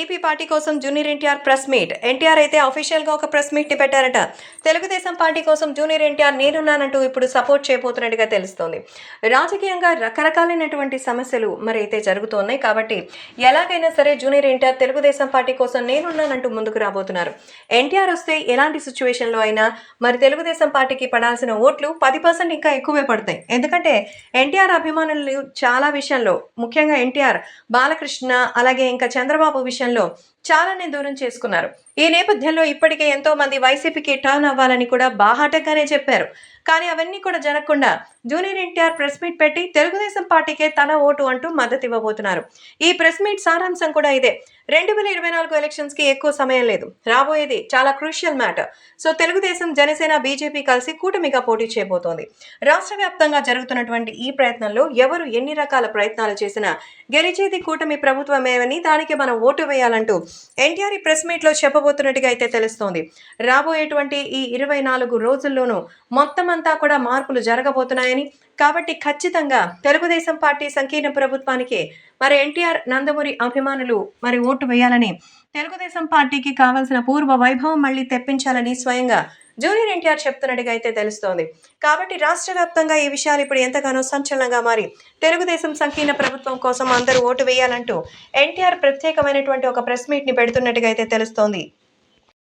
TDP party కోసం junior NTR press meet. NTR అయితే official గా ఒక ప్రెస్ మీట్ ని పెట్టారట. తెలుగుదేశం పార్టీ కోసం జూనియర్ ఎన్టీఆర్ నేనున్నానంటూ ఇప్పుడు సపోర్ట్ చేయబోతున్నట్టుగా తెలుస్తోంది. రాజకీయంగా రకరకాలైనటువంటి సమస్యలు మరి అయితే జరుగుతున్నాయి కాబట్టి ఎలాగైనా సరే జూనియర్ ఎన్టీఆర్ తెలుగుదేశం పార్టీ కోసం నేనున్నానంటూ ముందుకు రాబోతున్నారు. ఎన్టీఆర్ వస్తే ఎలాంటి సిచ్యువేషన్ లో అయినా మరి తెలుగుదేశం పార్టీకి పడాల్సిన ఓట్లు 10% ఇంకా ఎక్కువే పడతాయి. ఎందుకంటే ఎన్టీఆర్ అభిమానులు చాలా విషయంలో, ముఖ్యంగా ఎన్టీఆర్, బాలకృష్ణ అలాగే ఇంకా చంద్రబాబు విషయంలో చాలానే దూరం చేసుకున్నారు. ఈ నేపథ్యంలో ఇప్పటికే ఎంతో మంది వైసీపీకి టర్న్ అవ్వాలని కూడా బాహాటంగానే చెప్పారు. కానీ అవన్నీ కూడా జరగకుండా జూనియర్ ఎన్టీఆర్ ప్రెస్ మీట్ పెట్టి తెలుగుదేశం పార్టీకే తన ఓటు అంటూ మద్దతు ఇవ్వబోతున్నారు. ఈ ప్రెస్ మీట్ సారాంశం కూడా ఇదే. 2024 ఎలక్షన్స్ కి ఎక్కువ సమయం లేదు. రాబోయేది చాలా crucial matter. So Telugu Desam, Janasena, BJP కలిసి కూటమిగా పోటీ చేయబోతోంది. రాష్ట్ర వ్యాప్తంగా జరుగుతున్నటువంటి ఈ ప్రయత్నంలో ఎవరు ఎన్ని రకాల ప్రయత్నాలు చేసినా గెలిచేది కూటమి ప్రభుత్వమేనని, దానికి మనం ఓటు వేయాలంటూ ఎన్టీఆర్ ఈ ప్రెస్ మీట్ లో చెప్పబోతున్నట్టుగా అయితే తెలుస్తోంది. రాబోయేటువంటి ఈ 24 రోజుల్లోనూ మొత్తం అంతా కూడా మార్పులు జరగబోతున్నాయని, కాబట్టి ఖచ్చితంగా తెలుగుదేశం పార్టీ సంకీర్ణ ప్రభుత్వానికి మరి ఎన్టీఆర్, నందమూరి అభిమానులు మరి ఓటు వేయాలని, తెలుగుదేశం పార్టీకి కావాల్సిన పూర్వ వైభవం మళ్ళీ తెప్పించాలని స్వయంగా జూనియర్ ఎన్టీఆర్ చెప్తున్నట్టుగా అయితే తెలుస్తోంది. కాబట్టి రాష్ట్ర వ్యాప్తంగా ఈ విషయాలు ఇప్పుడు ఎంతగానో సంచలనంగా మారి తెలుగుదేశం సంకీర్ణ ప్రభుత్వం కోసం అందరూ ఓటు వేయాలంటూ ఎన్టీఆర్ ప్రత్యేకమైనటువంటి ఒక ప్రెస్ మీట్ ని పెడుతున్నట్టుగా అయితే తెలుస్తోంది.